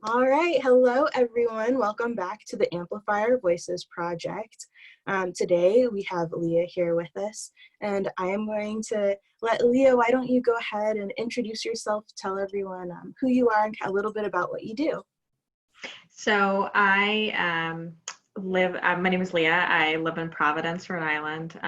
All right. Hello, everyone. Welcome back to the Amplify Our Voices project. Today, we have Leah here with us, and I am going to let Leah, why don't you go ahead and introduce yourself, tell everyone who you are and a little bit about what you do. So my name is Leah. I live in Providence, Rhode Island.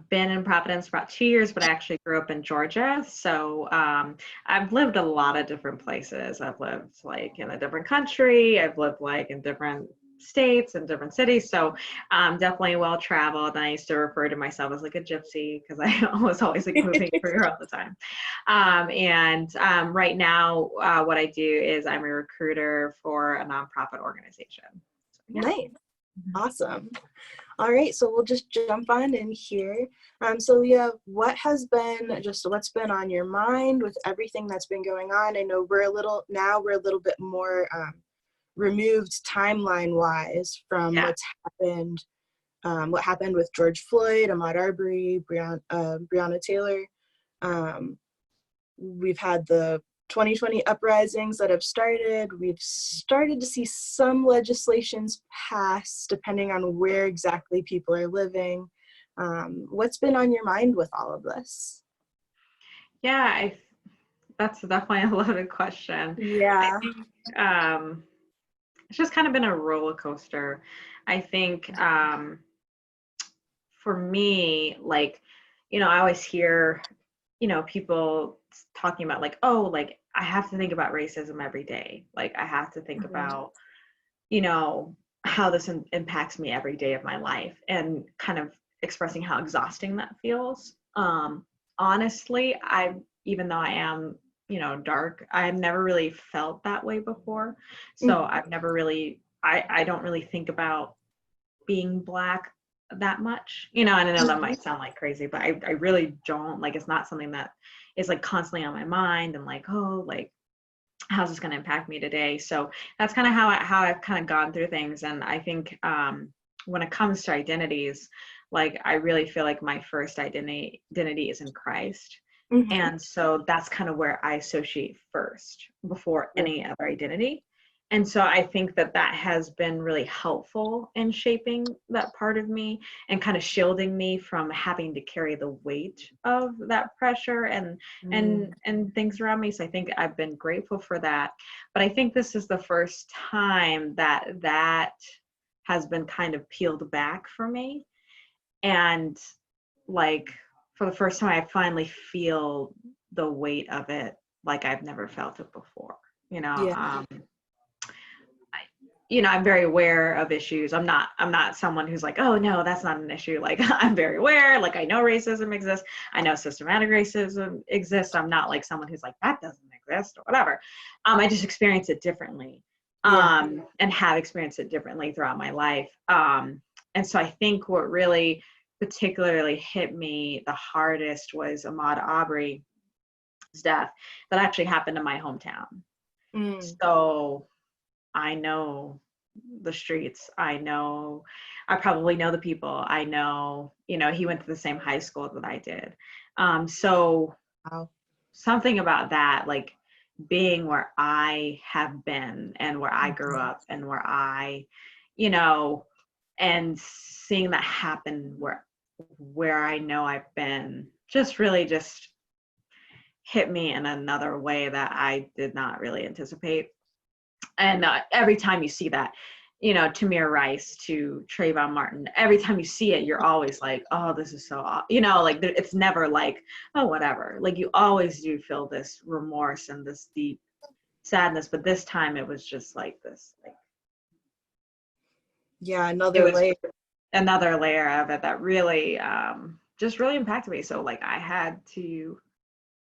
Been in Providence for about 2 years, but I actually grew up in Georgia. So I've lived a lot of different places. I've lived like in a different country. I've lived like in different states and different cities. So definitely well traveled. And I used to refer to myself as like a gypsy because I was always like moving through all the time. Right now, what I do is I'm a recruiter for a nonprofit organization. So, yeah. Nice. Awesome. All right, so we'll just jump on in here. So Leah, what's been on your mind with everything that's been going on? I know we're a little bit more removed timeline-wise from Yeah. what's happened, what happened with George Floyd, Ahmaud Arbery, Breonna Taylor. We've had the 2020 uprisings that have started. We've started to see some legislations pass depending on where exactly people are living. What's been on your mind with all of this? Yeah, that's definitely a loaded question. I Yeah. think it's just kind of been a roller coaster. I think for me, like, I always hear, people talking about like, oh, like I have to think about racism every day. Like I have to think about, how this impacts me every day of my life and kind of expressing how exhausting that feels. Honestly, even though I am, dark, I've never really felt that way before. So I've never really, I don't really think about being Black that much, and I know that might sound like crazy, but I really don't. Like, it's not something that is like constantly on my mind and like, oh, like, how's this going to impact me today? So that's kind of how I've kind of gone through things. And I think when it comes to identities, like I really feel like my first identity is in Christ. Mm-hmm. And so that's kind of where I associate first before any other identity. And so I think that has been really helpful in shaping that part of me and kind of shielding me from having to carry the weight of that pressure and things around me. So I think I've been grateful for that. But I think this is the first time that has been kind of peeled back for me. And like for the first time, I finally feel the weight of it like I've never felt it before. Yeah. I'm very aware of issues. I'm not someone who's like, oh no, that's not an issue. Like I'm very aware, like I know racism exists. I know systematic racism exists. I'm not like someone who's like, that doesn't exist or whatever. I just experience it differently. And have experienced it differently throughout my life. And so I think what really particularly hit me the hardest was Ahmaud Arbery's death that actually happened in my hometown. So I know the streets. I probably know the people. I know, he went to the same high school that I did. So something about that, like being where I have been and where I grew up and where I, and seeing that happen where I know I've been just really just hit me in another way that I did not really anticipate. And every time you see that, Tamir Rice to Trayvon Martin, every time you see it, you're always like, oh, this is so, like it's never like, oh, whatever. Like you always do feel this remorse and this deep sadness, but this time it was just like this, like, another layer of it that really just really impacted me. So like I had to,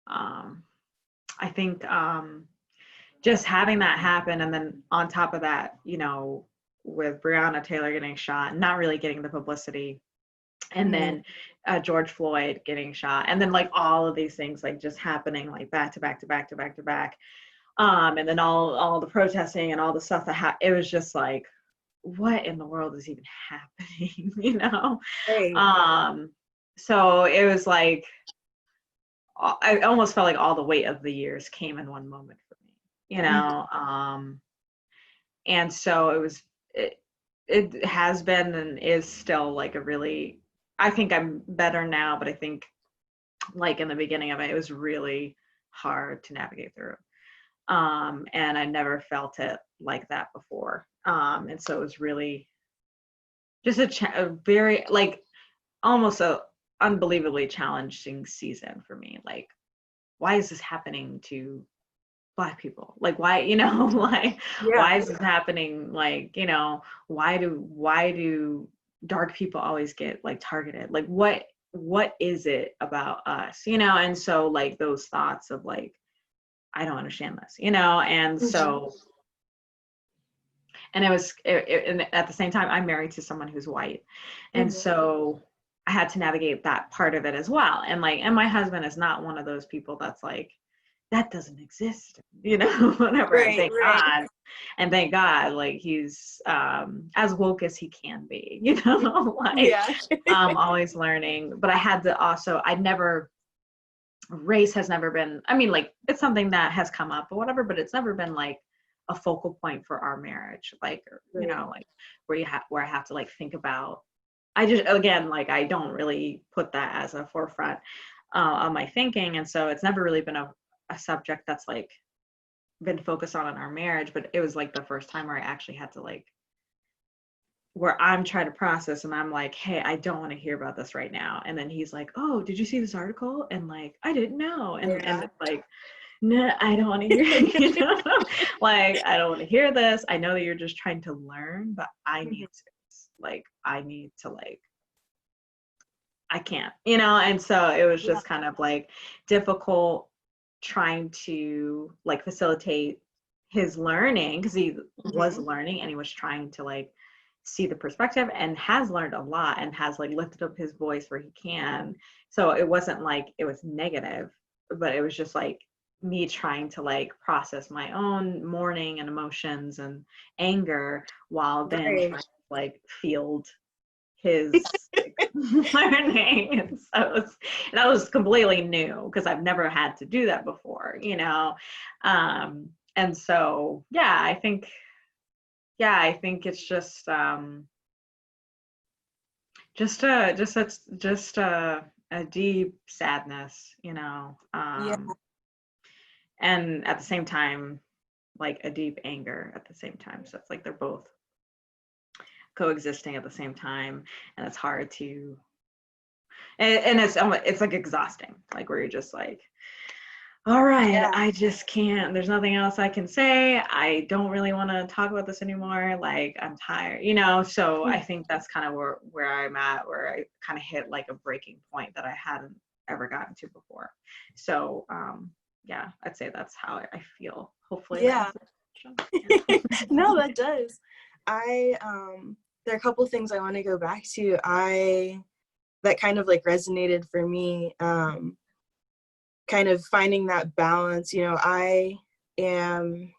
I think just having that happen, and then on top of that, with Breonna Taylor getting shot, not really getting the publicity, and then George Floyd getting shot, and then like all of these things like just happening like back to back to back to back to back, and then all the protesting and all the stuff that it was just like, what in the world is even happening, Right. So it was like I almost felt like all the weight of the years came in one moment for me. you know. And so it has been and is still like a really, I think I'm better now, but I think like in the beginning of it, it was really hard to navigate through. And I never felt it like that before. And so it was really just a very like almost a unbelievably challenging season for me. Like, why is this happening to Black people? Like, why, you know, like, Yeah. why is this happening? Like, you know, why do dark people always get like targeted? Like, what is it about us, you know? And so like those thoughts of like, I don't understand this, you know? And so, and and at the same time, I'm married to someone who's white. And so I had to navigate that part of it as well. And like, and my husband is not one of those people that's like, that doesn't exist, you know, whatever. Right, right. And thank God, like he's as woke as he can be, you know, like Yeah. always learning. But I had to also, race has never been, I mean, like it's something that has come up or whatever, but it's never been like a focal point for our marriage, like, you know, like where I have to like think about, I just, again, like I don't really put that as a forefront of my thinking. And so it's never really been a subject that's like been focused on in our marriage, but it was like the first time where I actually had to like, where I'm trying to process and I'm like, hey, I don't want to hear about this right now. And then he's like, oh, did you see this article? And like, I didn't know. And it's like, no, I don't want to hear it, you know? Like, I don't want to hear this. I know that you're just trying to learn, but I need to like, I can't, you know? And so it was just kind of like difficult trying to like facilitate his learning because he was learning and he was trying to like see the perspective and has learned a lot and has like lifted up his voice where he can. So it wasn't like it was negative, but it was just like me trying to like process my own mourning and emotions and anger while then trying to like field his learning. And so that was completely new because I've never had to do that before, you know. And so I think it's just a deep sadness, you know. And at the same time like a deep anger at the same time. So it's like they're both coexisting at the same time, and it's hard to, and it's like exhausting, like where you're just like, all right, I just can't, there's nothing else I can say, I don't really want to talk about this anymore, like I'm tired, you know. So I think that's kind of where I'm at, where I kind of hit like a breaking point that I hadn't ever gotten to before. So I'd say that's how I feel. Hopefully No, that does. There are a couple things I want to go back to. That kind of like resonated for me, kind of finding that balance. You know, I am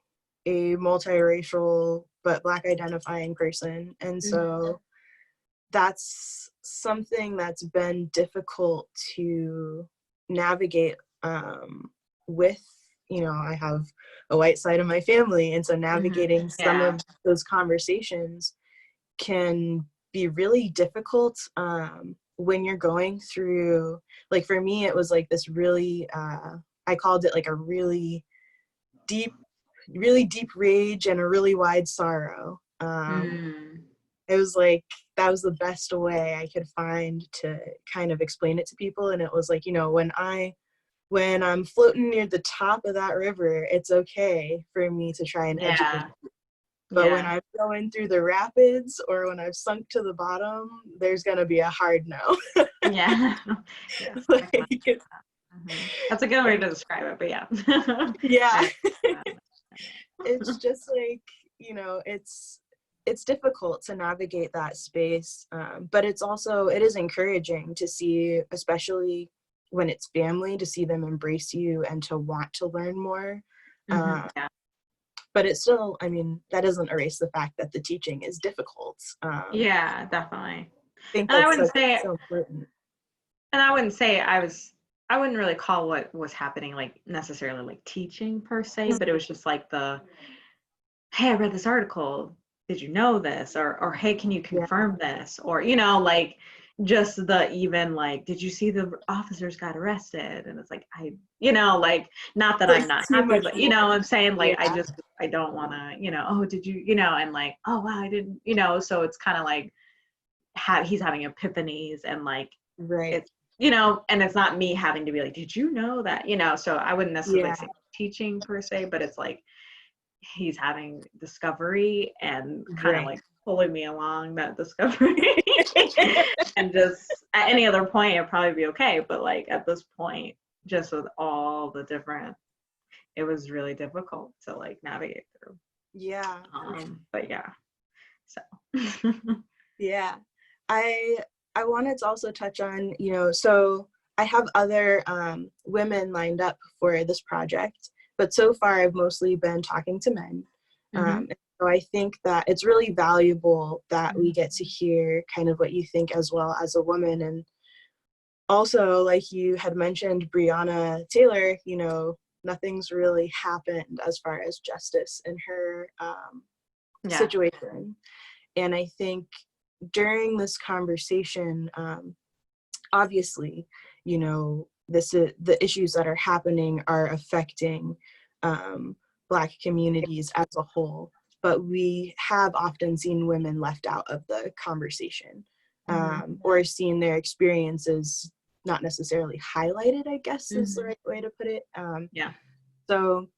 a multiracial but Black identifying person, and so that's something that's been difficult to navigate with, you know, I have a white side of my family, and so navigating some of those conversations can be really difficult when you're going through, like for me it was like this really I called it like a really deep rage and a really wide sorrow. It was like that was the best way I could find to kind of explain it to people. And it was like, you know, when I'm floating near the top of that river, it's okay for me to try and educate. But when I'm going through the rapids or when I've sunk to the bottom, there's going to be a hard no. Like, that's a good way to describe it, but it's just like, you know, it's difficult to navigate that space, but it is encouraging to see, especially when it's family, to see them embrace you and to want to learn more. But it's still, I mean, that doesn't erase the fact that the teaching is difficult. Definitely. I think that's so important. And I wouldn't say I was I wouldn't really call what was happening like necessarily like teaching per se, but it was just like hey, I read this article. Did you know this? Or hey, can you Yeah. confirm this? Or, like just the even like, did you see the officers got arrested? And it's like, like, not that I'm There's not too happy, much but more. I'm saying like, Yeah. I don't want to, oh, did you, and like, oh, wow, I didn't, so it's kind of like, he's having epiphanies and like, Right. it's, and it's not me having to be like, did you know that, so I wouldn't necessarily Yeah. say teaching per se, but it's like, he's having discovery and kind of Right. like pulling me along that discovery. And just at any other point it'd probably be okay, but like at this point, just with all the different, it was really difficult to like navigate through. Yeah. But yeah, so Yeah. I I wanted to also touch on, so I have other women lined up for this project, but so far I've mostly been talking to men. Mhm. And so I think that it's really valuable that we get to hear kind of what you think as well as a woman. And also, like you had mentioned, Breonna Taylor, nothing's really happened as far as justice in her Yeah. situation. And I think during this conversation, obviously, the issues that are happening are affecting Black communities as a whole, but we have often seen women left out of the conversation, or seen their experiences not necessarily highlighted, I guess is the right way to put it. Yeah. So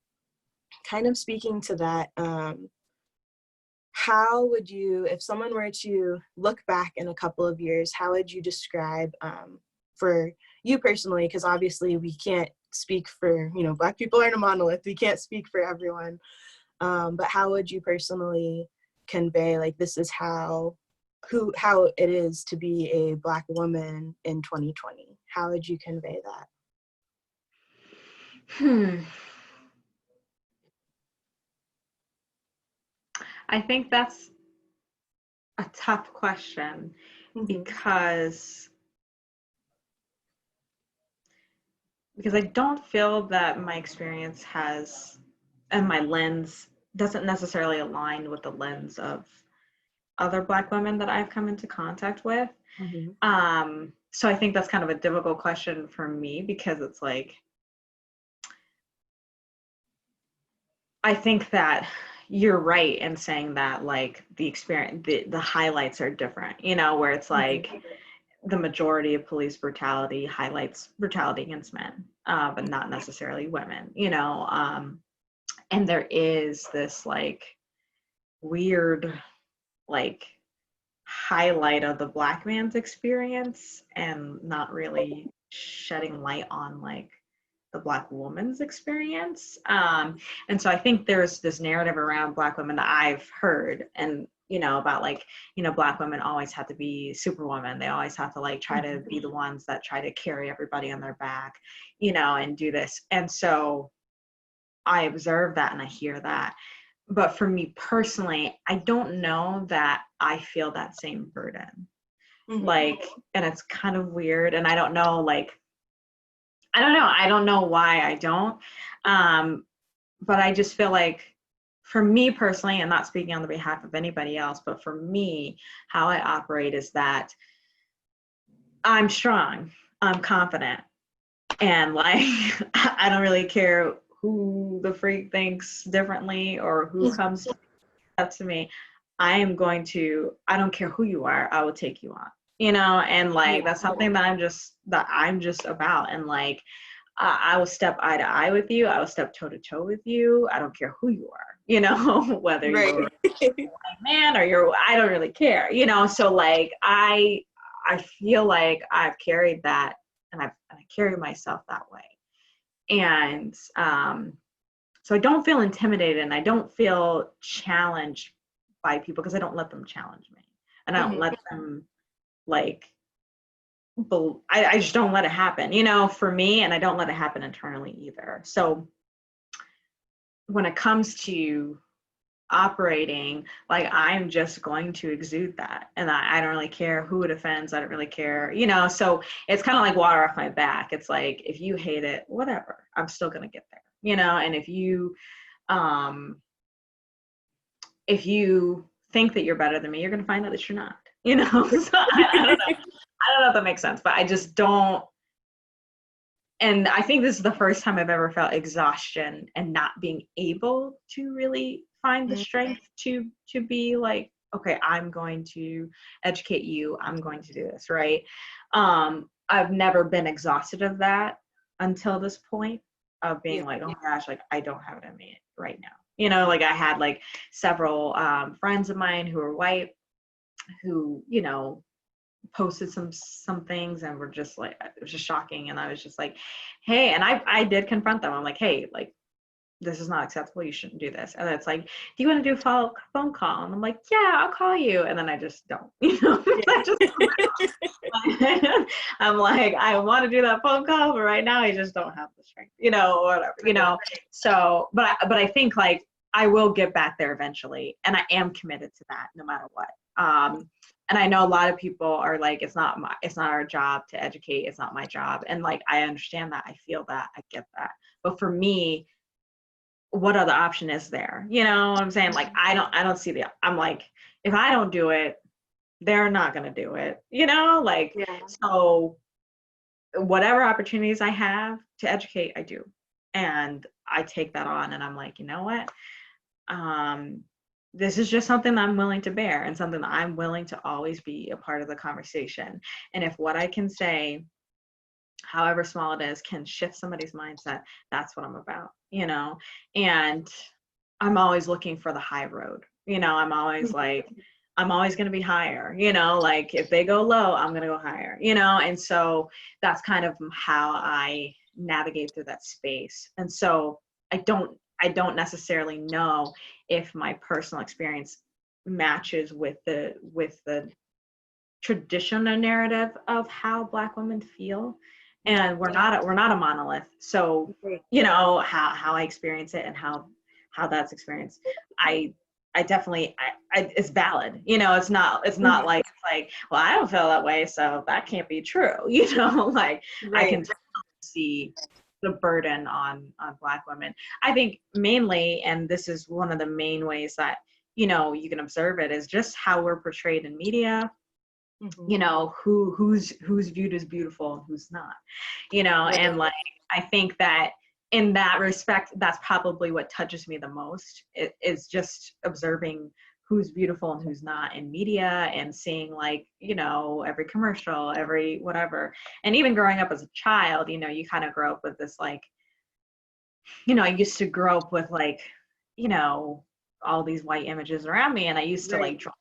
kind of speaking to that, how would you, if someone were to look back in a couple of years, how would you describe, for you personally, because obviously we can't speak for, Black people aren't a monolith, we can't speak for everyone, but how would you personally convey, like, this is how it is to be a Black woman in 2020? How would you convey that? I think that's a tough question Mm-hmm. because I don't feel that my experience has, and my lens doesn't necessarily align with the lens of other Black women that I've come into contact with. Mm-hmm. So I think that's kind of a difficult question for me because it's like, I think that you're right in saying that like the experience, the highlights are different, where it's like the majority of police brutality highlights brutality against men, but not necessarily women, and there is this like weird like highlight of the Black man's experience and not really shedding light on like the Black woman's experience. And so I think there's this narrative around Black women that I've heard, and about like, Black women always have to be superwoman. They always have to like try to be the ones that try to carry everybody on their back, and do this. And so I observe that and I hear that. But for me personally, I don't know that I feel that same burden. Mm-hmm. Like, and it's kind of weird. And I don't know, like, I don't know. I don't know why I don't. But I just feel like for me personally, and not speaking on the behalf of anybody else, but for me, how I operate is that I'm strong, I'm confident, and like, I don't really care who the freak thinks differently or who comes up to me. I don't care who you are, I will take you on, and like, Yeah. that's something that I'm just about. And like, I will step eye to eye with you. I will step toe to toe with you. I don't care who you are, whether Right. you're a man or I don't really care, So like, I feel like I've carried that, and I carry myself that way. And so I don't feel intimidated and I don't feel challenged by people because I don't let them challenge me. And I don't Mm-hmm. let them like, I just don't let it happen, for me, and I don't let it happen internally either. So when it comes to operating, like I'm just going to exude that. And I don't really care who it offends. I don't really care, you know, so it's kind of like water off my back. It's like, if you hate it, whatever, I'm still going to get there, you know? And um, if you think that you're better than me, you're going to find out that you're not, you know? So I don't know. I don't know if that makes sense, but I just don't. And I think this is the first time I've ever felt exhaustion and not being able to really find the strength to be like, okay, I'm going to educate you. I'm going to do this, right? I've never been exhausted of that until this point of being like, oh my gosh, like I don't have it in me right now. You know, like I had like several friends of mine who are white who, you know, posted some things and were just like, it was just shocking. And I was just like, hey, and I did confront them. I'm like, hey, like, this is not acceptable. You shouldn't do this. And it's like, do you want to do a follow-up phone call? And I'm like, yeah, I'll call you. And then I just don't, you know, I just, I'm like, I want to do that phone call, but right now I just don't have the strength, you know, or whatever, you know? So, but I think like I will get back there eventually. And I am committed to that no matter what. And I know a lot of people are like, it's not our job to educate. It's not my job. And like, I understand that. I feel that. I get that. But for me, what other option is there? You know what I'm saying? Like, I don't see I'm like, if I don't do it, they're not going to do it, you know? Like, so whatever opportunities I have to educate, I do. And I take that on and I'm like, you know what? This is just something I'm willing to bear and something that I'm willing to always be a part of the conversation. And if what I can say, however small it is, can shift somebody's mindset, that's what I'm about, you know? And I'm always looking for the high road. You know, I'm always like, I'm always going to be higher, you know, like if they go low, I'm going to go higher, you know? And so that's kind of how I navigate through that space. And so I don't necessarily know if my personal experience matches with the traditional narrative of how Black women feel. And we're not a monolith. So, you know, how I experience it and how that's experienced. I definitely, it's valid, you know, it's not like, well, I don't feel that way, so that can't be true, you know, like I can see the burden on Black women. I think mainly, and this is one of the main ways that, you know, you can observe it, is just how we're portrayed in media. You know, who's viewed as beautiful and who's not, you know, and like, I think that in that respect, that's probably what touches me the most, is just observing who's beautiful and who's not in media, and seeing like, you know, every commercial, every whatever. And even growing up as a child, you know, you kind of grow up with this, like, you know, I used to grow up with like, you know, all these white images around me, and I used to like draw.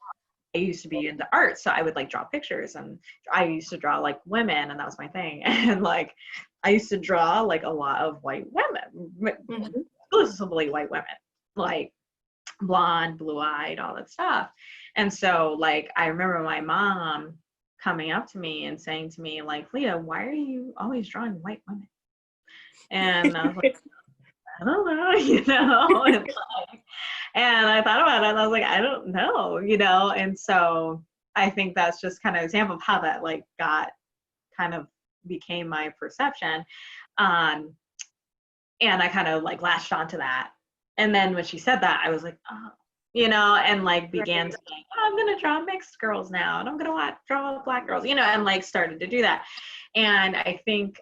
I used to be into art, so I would like draw pictures, and I used to draw like women, and that was my thing. And like, I used to draw like a lot of white women, exclusively white women, like blonde, blue-eyed, all that stuff. And so like, I remember my mom coming up to me and saying to me like, Leah, why are you always drawing white women? And I was like, I don't know, you know, and I thought about it and I was like, I don't know, you know. And so I think that's just kind of an example of how that like kind of became my perception. And I kind of like latched onto that. And then when she said that, I was like, oh, you know, and like began to like, oh, I'm going to draw mixed girls now, and I'm going to draw Black girls, you know, and like started to do that. And I think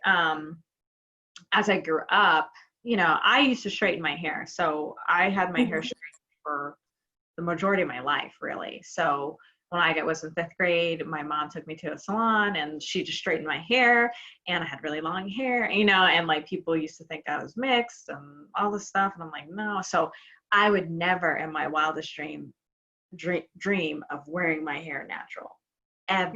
as I grew up, you know, I used to straighten my hair. So I had my hair straightened for the majority of my life, really. So when I was in 5th grade, my mom took me to a salon and she just straightened my hair, and I had really long hair, you know, and like people used to think I was mixed and all this stuff. And I'm like, no. So I would never in my wildest dream of wearing my hair natural, ever.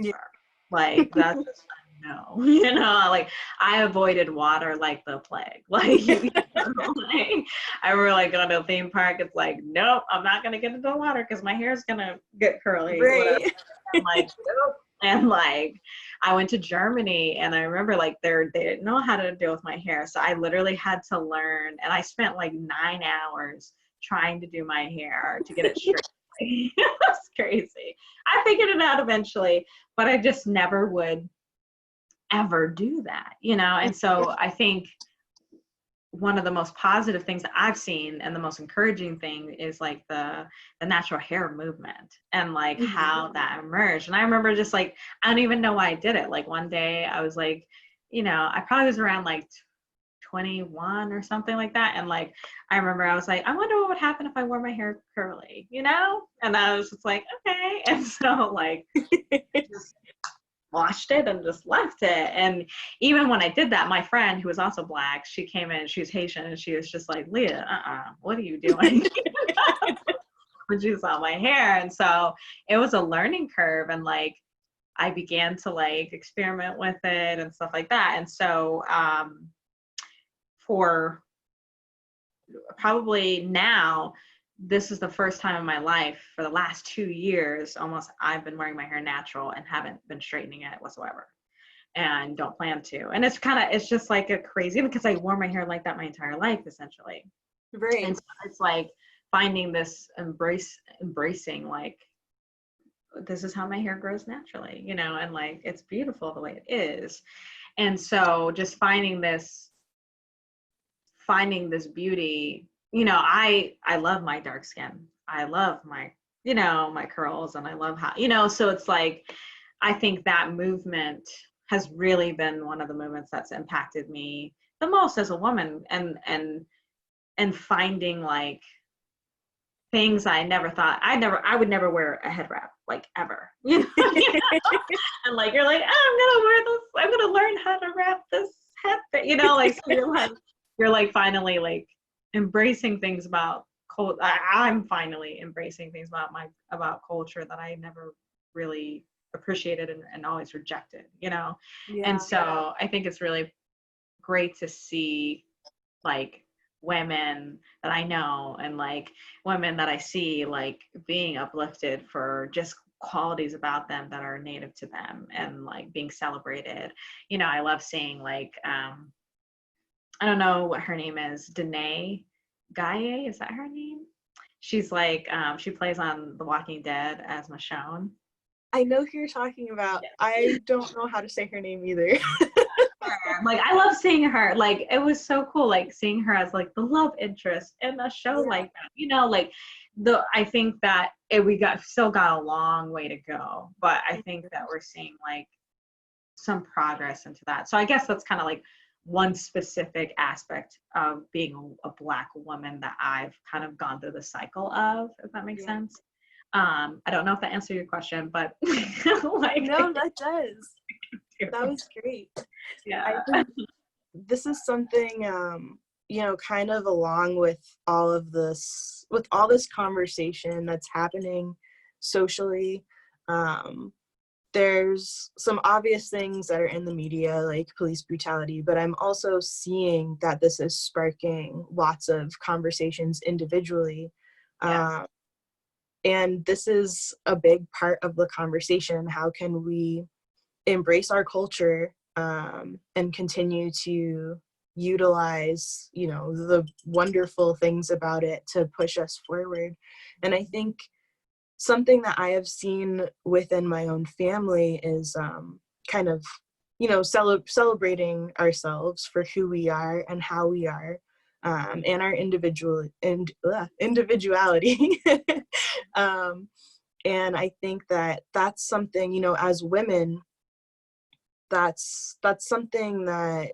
Like that's just no, you know, like I avoided water like the plague. Like, you know, like I remember like going to a theme park. It's like, nope, I'm not gonna get into the water because my hair is gonna get curly. Right. I'm like, nope. And like I went to Germany, and I remember like they didn't know how to deal with my hair, so I literally had to learn. And I spent like 9 hours trying to do my hair to get it straight. It's crazy. I figured it out eventually, but I just never would ever do that, you know? And so I think one of the most positive things that I've seen and the most encouraging thing is like the natural hair movement and like how that emerged. And I remember just like, I don't even know why I did it. Like one day I was like, you know, I probably was around like 21 or something like that. And like, I remember I was like, I wonder what would happen if I wore my hair curly, you know? And I was just like, okay. And so like, just washed it and just left it. And even when I did that, my friend who was also Black, she came in, she was Haitian, and she was just like, Leah, what are you doing? When she saw my hair. And so it was a learning curve, and like I began to like experiment with it and stuff like that. And so for probably now, this is the first time in my life for the last 2 years almost I've been wearing my hair natural and haven't been straightening it whatsoever, and don't plan to. And it's just like a crazy, because I wore my hair like that my entire life essentially. Right. And so it's like finding this embracing like, this is how my hair grows naturally, you know, and like it's beautiful the way it is. And so just finding this beauty, you know, I love my dark skin. I love my, you know, my curls, and I love how, you know, so it's like, I think that movement has really been one of the movements that's impacted me the most as a woman, and finding like things I never thought I would never wear a head wrap, like ever, you know? And like, you're like, oh, I'm gonna learn how to wrap this head thing, you know, like, so you're like finally like embracing things about I'm finally embracing things about culture that I never really appreciated and always rejected, you know? Yeah. And so I think it's really great to see like women that I know and like women that I see like being uplifted for just qualities about them that are native to them, and like being celebrated. You know, I love seeing like I don't know what her name is, Danae Gaye, is that her name? She's like she plays on The Walking Dead as Michonne. I know who you're talking about. Yeah. I don't know how to say her name either. Like, I love seeing her. Like, it was so cool, like seeing her as like the love interest in a show like that. You know, like I think that we still got a long way to go, but I think that we're seeing like some progress into that. So I guess that's kind of like one specific aspect of being a Black woman that I've kind of gone through the cycle of, if that makes sense. I don't know if that answered your question, but like, no, that does. That was great. Yeah. I think this is something, you know, kind of along with all this conversation that's happening socially. There's some obvious things that are in the media, like police brutality, but I'm also seeing that this is sparking lots of conversations individually. Yes. And this is a big part of the conversation. How can we embrace our culture and continue to utilize, you know, the wonderful things about it to push us forward? And I think something that I have seen within my own family is kind of, you know, celebrating ourselves for who we are and how we are, and our individuality. And I think that that's something, you know, as women, that's something that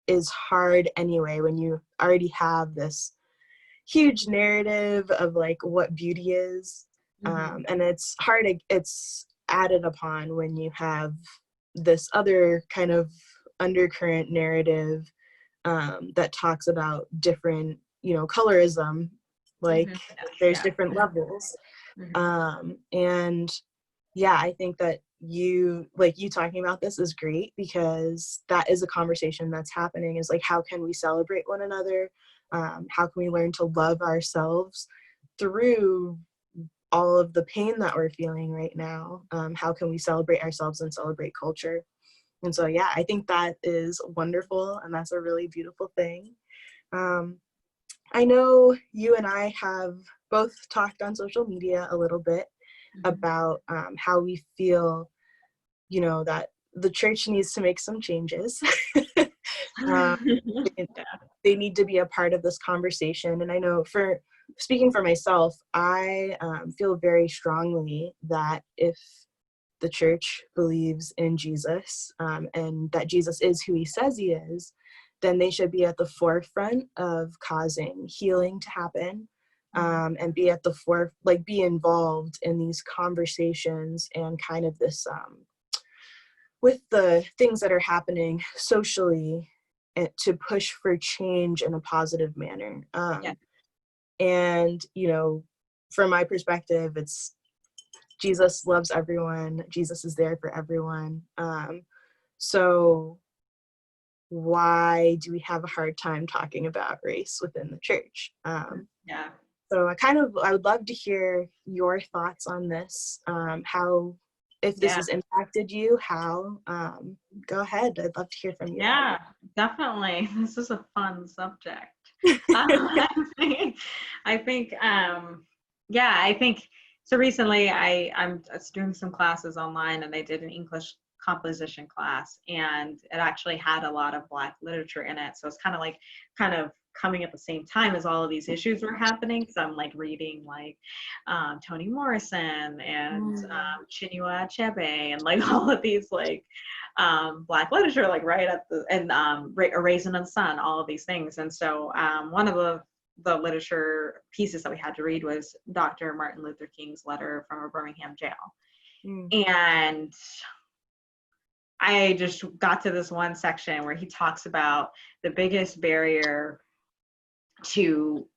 is hard anyway, when you already have this huge narrative of like what beauty is. And it's hard, it's added upon when you have this other kind of undercurrent narrative that talks about different, you know, colorism, like there's different levels. And yeah, I think that you talking about this is great, because that is a conversation that's happening, is like, how can we celebrate one another? How can we learn to love ourselves through all of the pain that we're feeling right now? How can we celebrate ourselves and celebrate culture? And so, I think that is wonderful, and that's a really beautiful thing. I know you and I have both talked on social media a little bit about how we feel, that the church needs to make some changes. um, they, Yeah. they need to be a part of this conversation. And I know, for speaking for myself, I feel very strongly that if the church believes in Jesus, and that Jesus is who he says he is, then they should be at the forefront of causing healing to happen, and be at the be involved in these conversations and kind of this, with the things that are happening socially, to push for change in a positive manner. Yeah. And, from my perspective, it's Jesus loves everyone. Jesus is there for everyone. So why do we have a hard time talking about race within the church? Yeah. So I would love to hear your thoughts on this. How, if this Yeah. has impacted you, how, go ahead. I'd love to hear from you. Yeah, definitely. This is a fun subject. I think so. Recently, I'm doing some classes online, and I did an English composition class, and it actually had a lot of Black literature in it. So it's kind of coming at the same time as all of these issues were happening. So I'm like reading Toni Morrison and Chinua Achebe and like all of these Black literature, like right at the and A Raisin in the Sun, all of these things. And so one of the literature pieces that we had to read was Dr. Martin Luther King's letter from a Birmingham jail. And I just got to this one section where he talks about the biggest barrier to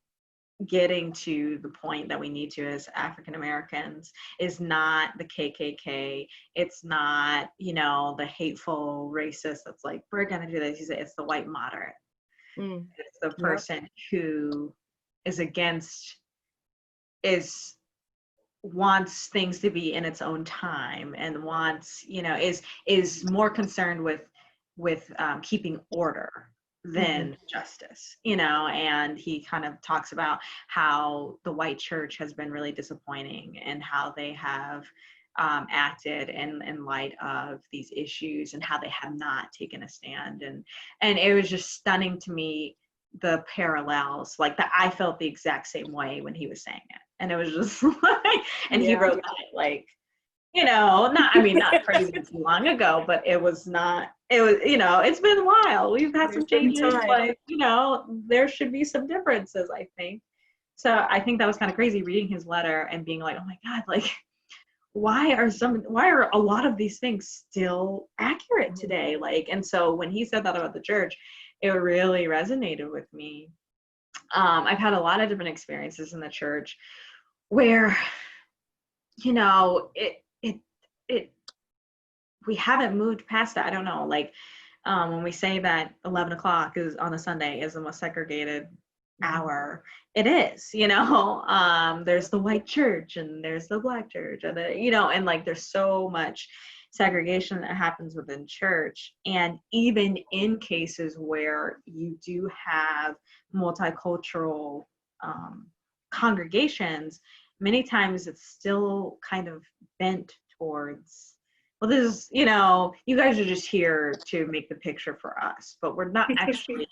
getting to the point that we need to as African Americans is not the KKK. It's not, the hateful racist that's like, we're going to do this. He said it's the white moderate. It's the person who is wants things to be in its own time, and wants, is more concerned with keeping order than justice, and he kind of talks about how the white church has been really disappointing and how they have acted in light of these issues, and how they have not taken a stand. And it was just stunning to me, the parallels, like that I felt the exact same way when he was saying it. And it was just like, and he wrote that not crazy too long ago, but it was, it's been a while. We've had some changes, there should be some differences, I think. So I think that was kind of crazy reading his letter and being like, oh my God, like, why are a lot of these things still accurate today? Like, and so when he said that about the church, it really resonated with me. I've had a lot of different experiences in the church where, we haven't moved past that. I don't know, like, when we say that 11 o'clock is on a Sunday is the most segregated hour, it is, there's the white church and there's the Black church, and and like there's so much segregation that happens within church. And even in cases where you do have multicultural congregations, many times it's still kind of bent towards, well, this is, you guys are just here to make the picture for us, but we're not actually,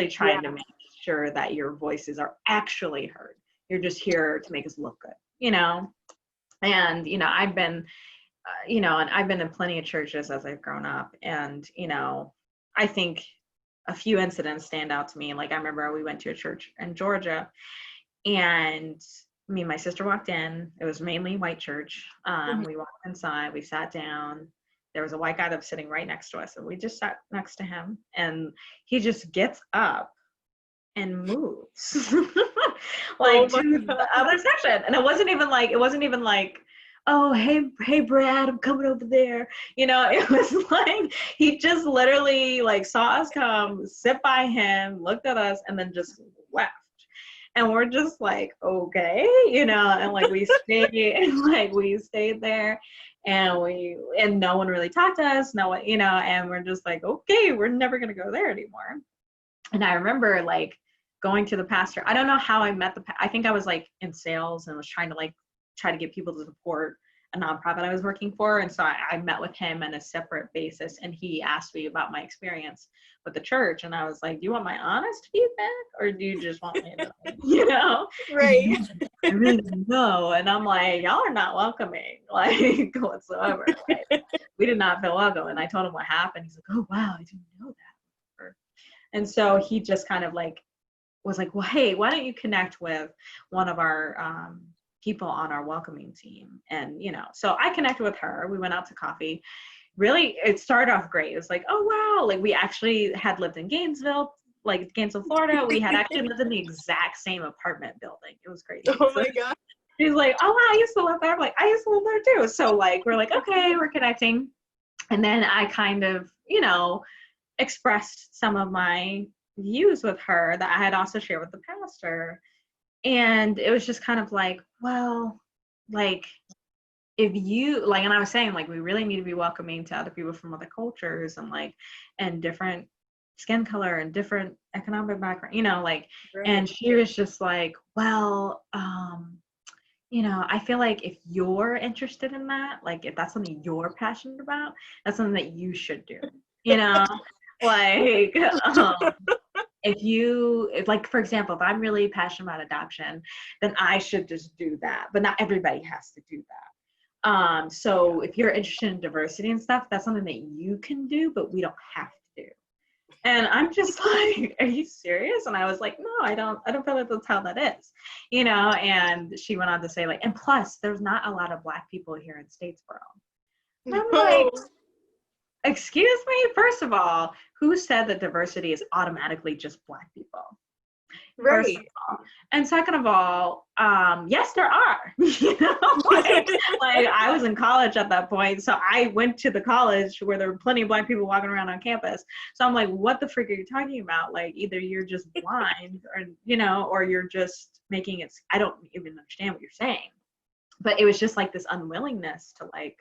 trying to make sure that your voices are actually heard. You're just here to make us look good, And, I've been, and I've been in plenty of churches as I've grown up. And, I think a few incidents stand out to me. Like, I remember we went to a church in Georgia, and me and my sister walked in. It was mainly white church. We walked inside, we sat down. There was a white guy that was sitting right next to us, and we just sat next to him. And he just gets up and moves like to the other section. And it wasn't even like, oh, hey Brad, I'm coming over there. It was like he just literally like saw us come, sit by him, looked at us, and then just left. And we're just like, okay, and like we stayed there, and no one really talked to us, and we're just like, okay, we're never gonna go there anymore. And I remember like going to the pastor. I don't know how I met I think I was like in sales and was trying to get people to support a nonprofit I was working for. And so I met with him on a separate basis, and he asked me about my experience with the church. And I was like, do you want my honest feedback, or do you just want me to, you know? Right. I really didn't know. And I'm like, y'all are not welcoming, like, whatsoever. Like, we did not feel welcome. And I told him what happened. He's like, oh, wow, I didn't know that. And so he just kind of like was like, well, hey, why don't you connect with one of our people on our welcoming team? And, you know, so I connected with her. We went out to coffee. Really, it started off great. It was like, oh, wow. Like, we actually had lived in Gainesville, Florida. We had actually lived in the exact same apartment building. It was crazy. Oh my God. He's like, oh, wow, I used to live there. I'm like, I used to live there too. So like, we're like, okay, we're connecting. And then I kind of, you know, expressed some of my views with her that I had also shared with the pastor. And it was just kind of like, well, like, if you like, and I was saying, like, we really need to be welcoming to other people from other cultures and like, and different skin color and different economic background, you know, like, Right. And she was just like, well, you know, I feel like if you're interested in that, like, if that's something you're passionate about, that's something that you should do, you know, like, if like, for example, if I'm really passionate about adoption, then I should just do that, but not everybody has to do that. So if you're interested in diversity and stuff, that's something that you can do, but we don't have to do. And I'm just like, are you serious? And I was like, no, I don't feel like that's how that is, you know? And she went on to say, like, and plus there's not a lot of Black people here in Statesboro. And I'm like, excuse me? First of all, who said that diversity is automatically just Black people? First of all. And second of all, yes, there are. You know, like I was in college at that point, so I went to the college where there were plenty of Black people walking around on campus. So I'm like, what the frick are you talking about? Like, either you're just blind, or you know, or you're just making it. I don't even understand what you're saying. But it was just like this unwillingness to like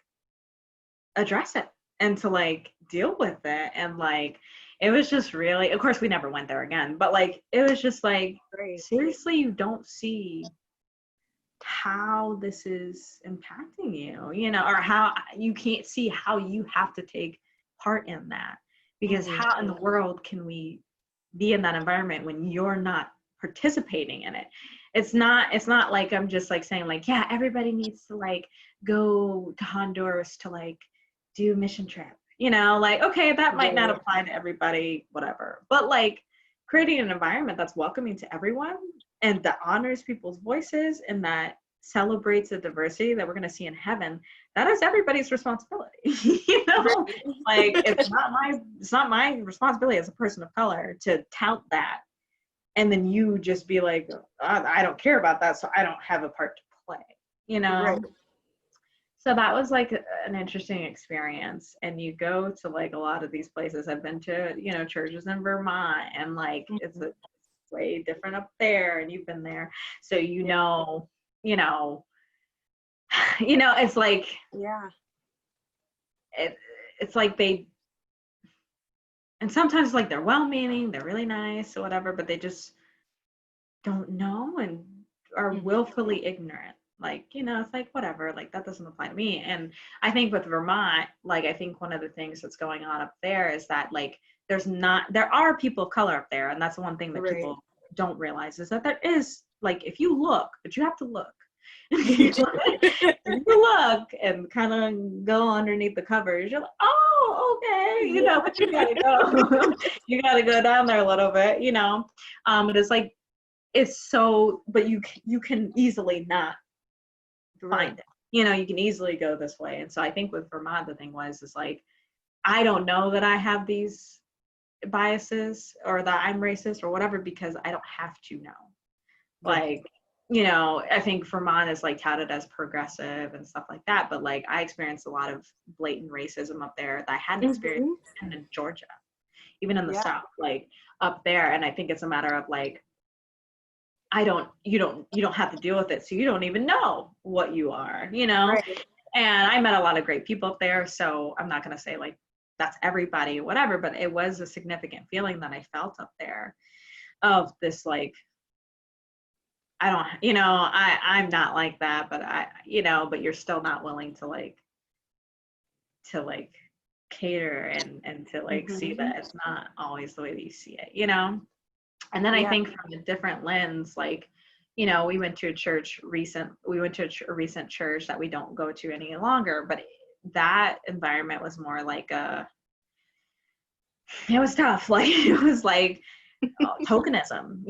address it and to like deal with it, and like it was just really, of course we never went there again, but like it was just like, seriously, you don't see how this is impacting you, you know, or how you can't see how you have to take part in that, because how in the world can we be in that environment when you're not participating in it? It's not like I'm just like saying like, yeah, everybody needs to like go to Honduras to like do a mission trip, you know, like, okay, that might not apply to everybody, whatever, but like creating an environment that's welcoming to everyone and that honors people's voices and that celebrates the diversity that we're going to see in heaven, that is everybody's responsibility. You know, like it's not my responsibility as a person of color to tout that and then you just be like, I don't care about that, so I don't have a part to play, you know. So that was like an interesting experience. And you go to like a lot of these places. I've been to, you know, churches in Vermont, and like it's way different up there, and you've been there, so you know, it's like, it's like they, and sometimes like they're well-meaning, they're really nice or whatever, but they just don't know and are willfully ignorant. Like, you know, it's like, whatever, like that doesn't apply to me. And I think with Vermont, like, I think one of the things that's going on up there is that like, there are people of color up there. And that's the one thing that people don't realize, is that there is, like, if you look, but you have to look. If you look and kind of go underneath the covers, you're like, oh, okay, you know, but you gotta go, you gotta go down there a little bit, you know. But it's like, it's so, but you can easily not find it, you know, you can easily go this way. And so I think with Vermont, the thing is like, I don't know that I have these biases or that I'm racist or whatever, because I don't have to know. Like, you know, I think Vermont is like touted as progressive and stuff like that, but like I experienced a lot of blatant racism up there that I hadn't experienced in Georgia, even in the South, like up there. And I think it's a matter of like, you don't have to deal with it, so you don't even know what you are, you know. And I met a lot of great people up there, so I'm not going to say like that's everybody or whatever, but it was a significant feeling that I felt up there. of this, like, I don't, I'm not like that, but but you're still not willing to like cater and to like see that it's not always the way that you see it. And then I Yeah. think from a different lens, like, we went to a recent church that we don't go to any longer, but that environment was more like it was tough. Like, it was like tokenism,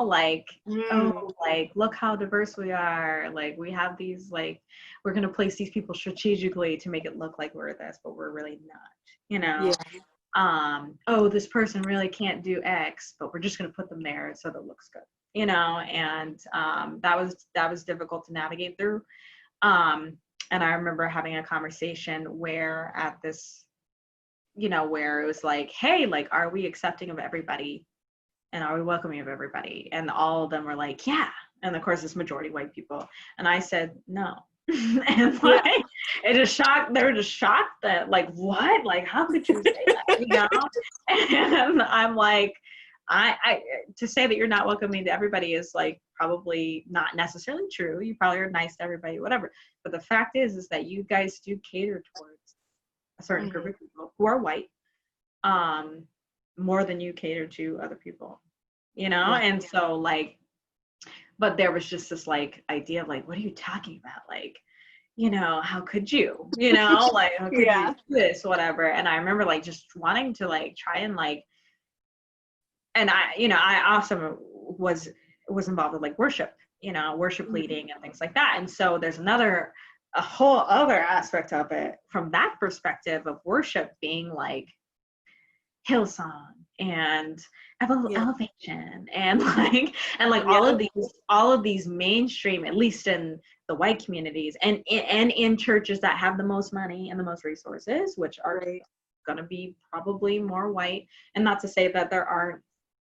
like, Mm. oh, like, look how diverse we are. Like, we have these, like, we're going to place these people strategically to make it look like we're this, but we're really not, Yeah. oh, this person really can't do X, but we're just going to put them there so that it looks good, and that was difficult to navigate through. And I remember having a conversation where at this, where it was like, hey, like, are we accepting of everybody? And are we welcoming of everybody? And all of them were like, yeah. And of course, it's majority white people. And I said, no. And like, it just shocked. They were just shocked that, like, what? Like, how could you say that? And I'm like, I to say that you're not welcoming to everybody is like probably not necessarily true. You probably are nice to everybody, whatever. But the fact is that you guys do cater towards a certain group of people who are white, more than you cater to other people, and so, like, but there was just this like idea of like, what are you talking about? Like, how could you, like, how could you do this, whatever. And I remember like just wanting to like try and like, and I also was involved with like worship, worship leading and things like that. And so there's a whole other aspect of it from that perspective of worship being like Hillsong and elevation and all of these mainstream, at least in the white communities and in churches that have the most money and the most resources, which are going to be probably more white. And not to say that there aren't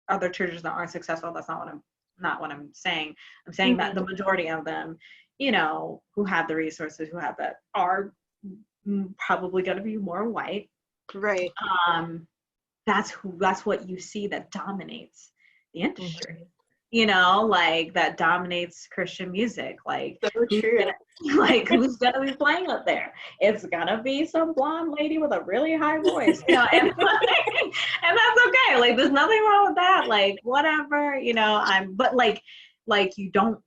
other churches that aren't successful. That's not what I'm saying. I'm saying that the majority of them, who have the resources, who have that, are probably going to be more white. Right. That's what you see that dominates the industry, like that dominates Christian music. Like, So true. Who's gonna be playing up there? It's gonna be some blonde lady with a really high voice, and and that's okay. Like, there's nothing wrong with that. Like, whatever, but like you don't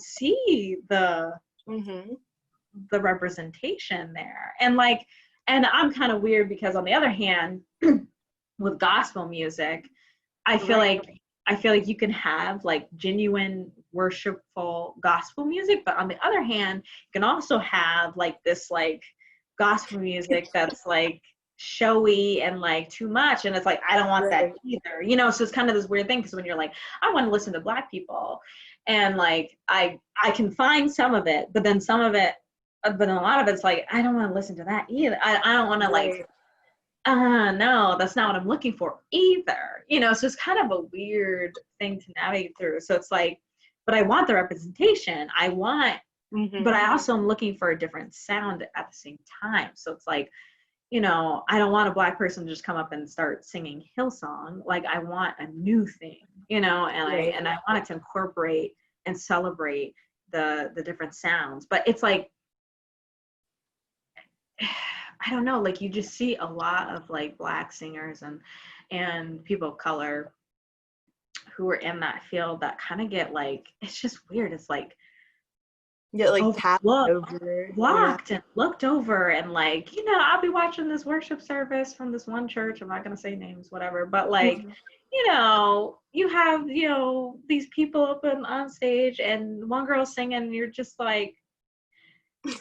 see the representation there, and I'm kind of weird because on the other hand, with gospel music, I feel like you can have like genuine worshipful gospel music, but on the other hand, you can also have like this like gospel music that's like showy and like too much, and it's like, I don't want that either, so it's kind of this weird thing, because when you're like, I want to listen to Black people, and like I can find some of it, but then a lot of it's like, I don't want to listen to that either. I don't want to like, no, that's not what I'm looking for either. So it's kind of a weird thing to navigate through. So it's like, but I want the representation. But I also am looking for a different sound at the same time. So it's like, I don't want a Black person to just come up and start singing Hillsong. Like, I want a new thing, and I want it to incorporate and celebrate the different sounds. But it's like, I don't know, like, you just see a lot of like Black singers and people of color who are in that field that kind of get like, it's just weird. It's like, tapped over, blocked and looked over, and like, I'll be watching this worship service from this one church. I'm not going to say names, whatever, but like, you have, these people up on stage and one girl singing, and you're just like, like,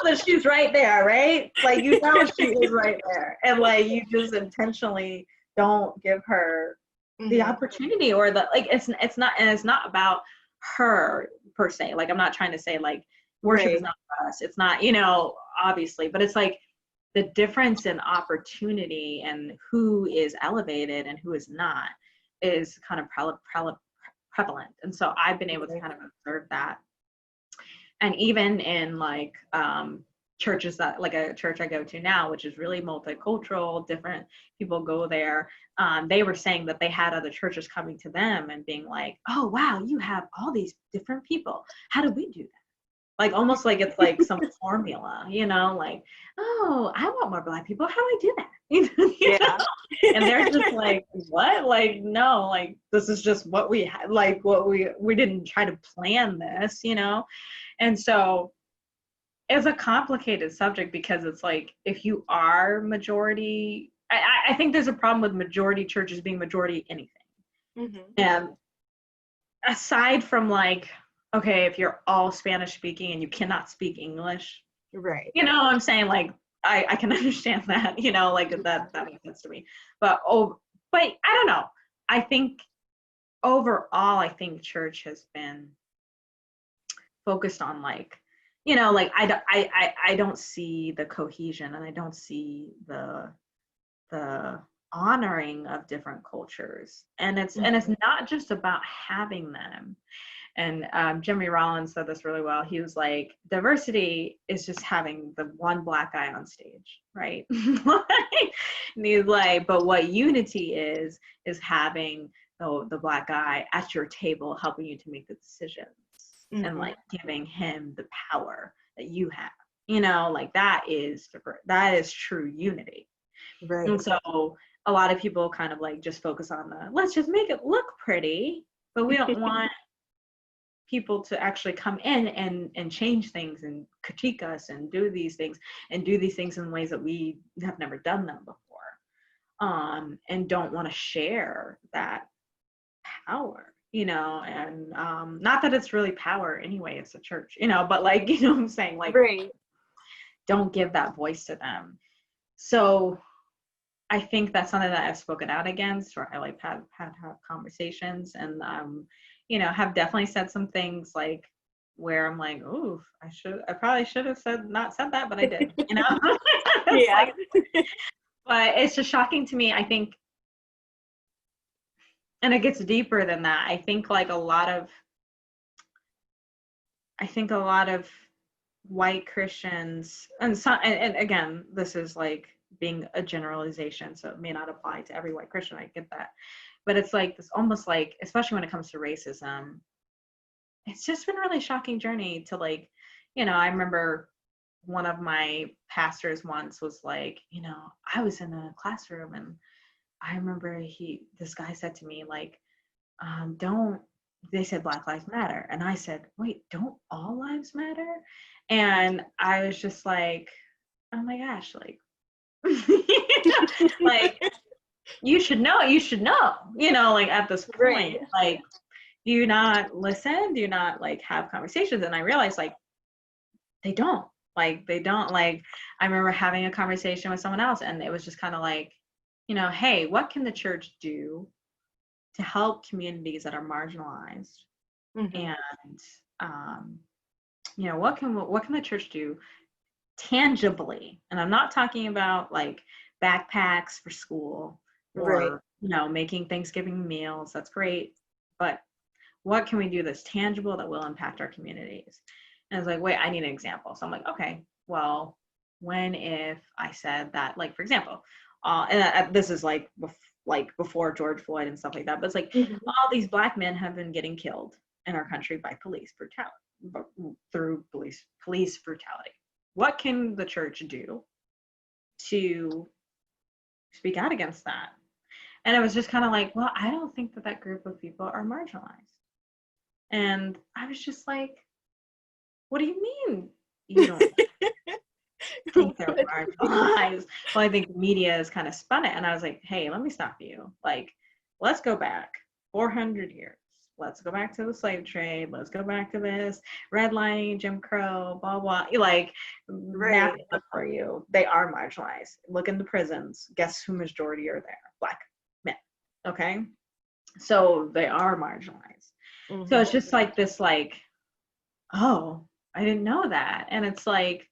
that she's right there, right? Like, she is right there, and like, you just intentionally don't give her the opportunity, or the like. It's not about her per se. Like, I'm not trying to say like worship is not for us. It's not, obviously, but it's like the difference in opportunity and who is elevated and who is not is kind of prevalent. And so I've been able to kind of observe that. And even in like churches that, like a church I go to now, which is really multicultural, different people go there. They were saying that they had other churches coming to them and being like, oh, wow, you have all these different people. How do we do that? Like almost like it's like some formula, you know, like, oh, I want more Black people. How do I do that? You know? And they're just like, what? Like, no, like this is just what we had, like what we didn't try to plan this, you know? And so it's a complicated subject because it's like, if you are majority, I think there's a problem with majority churches being majority anything. Mm-hmm. And aside from like, okay, if you're all Spanish speaking and you cannot speak English, Right. you know what I'm saying? Like, I can understand that, you know, like that makes sense to me. But I don't know. I think overall, I think church has been focused on like, you know, like I don't see the cohesion, and I don't see the honoring of different cultures. And it's not just about having them. And Jimmy Rollins said this really well. He was like, diversity is just having the one Black guy on stage, right? And he's like, but what unity is having the Black guy at your table helping you to make the decisions, and like giving him the power that you have. You know, like that is true unity. Right. And so a lot of people kind of like just focus on let's just make it look pretty, but we don't want people to actually come in and change things and critique us and do these things in ways that we have never done them before, and don't want to share that power, you know. And not that it's really power anyway, it's a church, you know, but like, you know what I'm saying, like, right. don't give that voice to them. So I think that's something that I've spoken out against, or I like have conversations, and you know, have definitely said some things like where I'm like, ooh, I probably should have not said that, but I did, you know. Yeah. But it's just shocking to me, I think, and it gets deeper than that. I think like a lot of white Christians, and again, this is like being a generalization, so it may not apply to every white Christian, I get that. But it's like this almost like, especially when it comes to racism, it's just been a really shocking journey to like, you know, I remember one of my pastors once was like, you know, I was in a classroom and I remember this guy said to me like, they said Black Lives Matter. And I said, wait, don't all lives matter? And I was just like, oh my gosh, like, like, you should know, you know, like at this point, right. like, do you not listen? Do you not like have conversations? And I realized like, they don't. I remember having a conversation with someone else, and it was just kind of like, you know, hey, what can the church do to help communities that are marginalized? And you know, what can the church do tangibly? And I'm not talking about like backpacks for school, or right. you know, making Thanksgiving meals. That's great, but what can we do that's tangible that will impact our communities? And I was like, wait, I need an example. So I'm like, okay, well, when if I said that, like, for example, this is like before George Floyd and stuff like that, but it's like all these Black men have been getting killed in our country by police brutality, through police brutality. What can the church do to speak out against that? And it was just kind of like, well, I don't think that group of people are marginalized. And I was just like, what do you mean you don't think they're marginalized? Well, I think the media has kind of spun it. And I was like, hey, let me stop you. Like, let's go back 400 years. Let's go back to the slave trade. Let's go back to this redlining, Jim Crow, blah, blah. Like, map it up for you. They are marginalized. Look in the prisons. Guess who majority are there? Black men. Okay? So they are marginalized. So it's just like this, like, oh, I didn't know that. And it's like,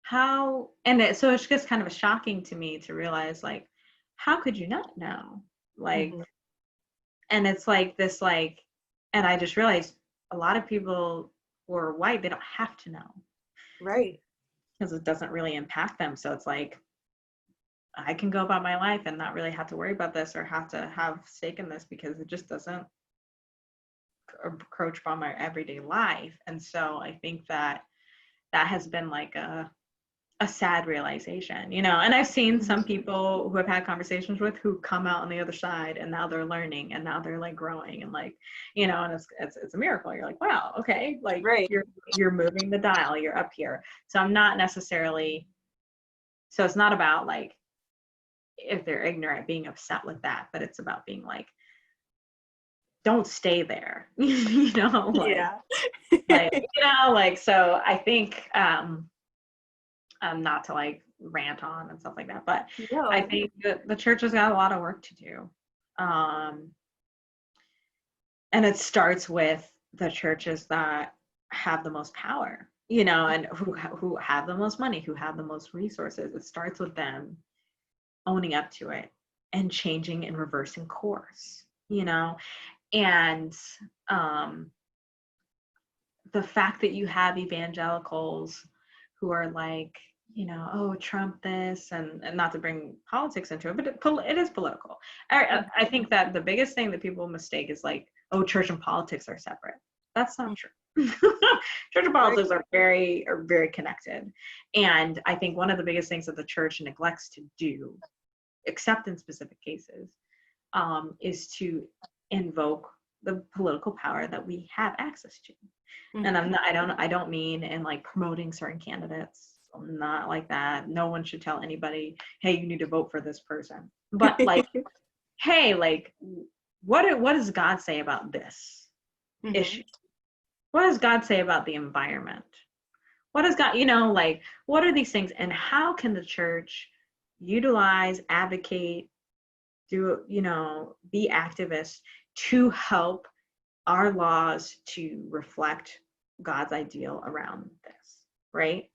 how, so it's just kind of shocking to me to realize, like, how could you not know? Like, and it's like this, like, and I just realized a lot of people who are white, they don't have to know. Right. because it doesn't really impact them. So it's like, I can go about my life and not really have to worry about this or have to have stake in this because it just doesn't encroach upon my everyday life. And so I think that has been like a sad realization, you know. And I've seen some people who I've had conversations with who come out on the other side and now they're learning and now they're like growing and like, you know, and it's a miracle. You're like, wow, okay, like Right. you're moving the dial, you're up here. So I'm not necessarily, so it's not about like, if they're ignorant, being upset with that, but it's about being like, don't stay there. You know, like, Yeah. like, you know, like, so I think, not to like rant on and stuff like that, but No. I think that the church has got a lot of work to do. And it starts with the churches that have the most power, you know, and who have the most money, who have the most resources. It starts with them owning up to it and changing and reversing course, you know. And the fact that you have evangelicals who are like, you know, oh, Trump this, and not to bring politics into it, but it is political. I think that the biggest thing that people mistake is like, oh, church and politics are separate. That's not true. Church and politics are very connected. And I think one of the biggest things that the church neglects to do, except in specific cases, is to invoke the political power that we have access to. And I don't mean in like promoting certain candidates. I'm not like that. No one should tell anybody, hey, you need to vote for this person. But like, hey, like, what does God say about this issue? What does God say about the environment? What does God, you know, like, what are these things? And how can the church utilize, advocate, do, you know, be activists to help our laws to reflect God's ideal around this, right?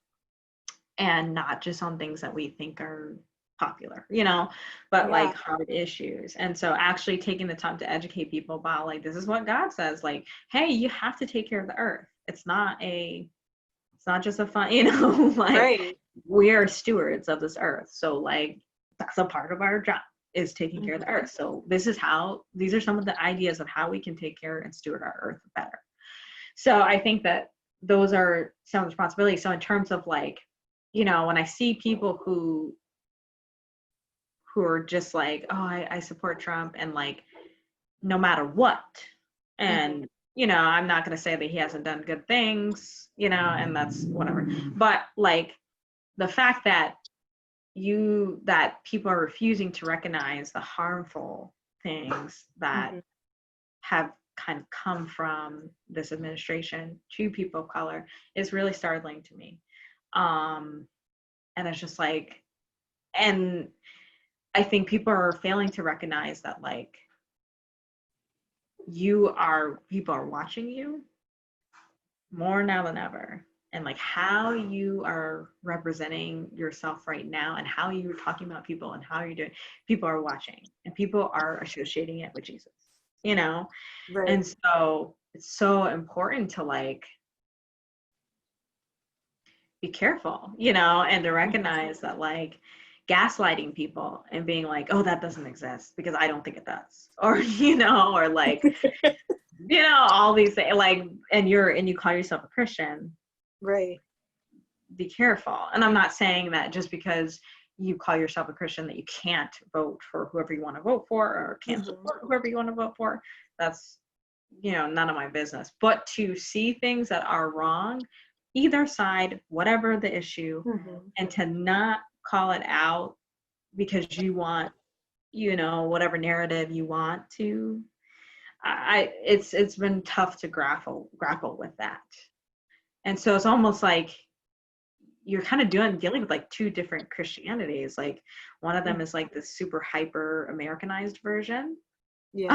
And not just on things that we think are popular, you know, but like hard issues. And so actually taking the time to educate people about like, this is what God says, like, hey, you have to take care of the earth. It's not just a fun, you know, like we are stewards of this earth. So like, that's a part of our job, is taking care of the earth. So these are some of the ideas of how we can take care and steward our earth better. So I think that those are some responsibilities. So in terms of like, you know, when I see people who are just like, oh, I support Trump, and like, no matter what, and you know, I'm not going to say that he hasn't done good things, you know, and that's whatever, but like the fact that people are refusing to recognize the harmful things that have kind of come from this administration to people of color is really startling to me. And it's just like, and I think people are failing to recognize that like people are watching you more now than ever. And like how you are representing yourself right now and how you're talking about people and how you're doing, people are watching and people are associating it with Jesus, you know? And so it's so important to like be careful, you know, and to recognize that like gaslighting people and being like, oh, that doesn't exist because I don't think it does. Or, you know, or like, you know, all these things, like, and you call yourself a Christian. Right. Be careful. And I'm not saying that just because you call yourself a Christian that you can't vote for whoever you want to vote for or can't support whoever you want to vote for. That's, you know, none of my business. But to see things that are wrong, either side, whatever the issue, and to not call it out because you want, you know, whatever narrative you want to, it's been tough to grapple with that. And so it's almost like you're kind of dealing with like two different Christianities. Like one of them is like this super hyper Americanized version. Yeah.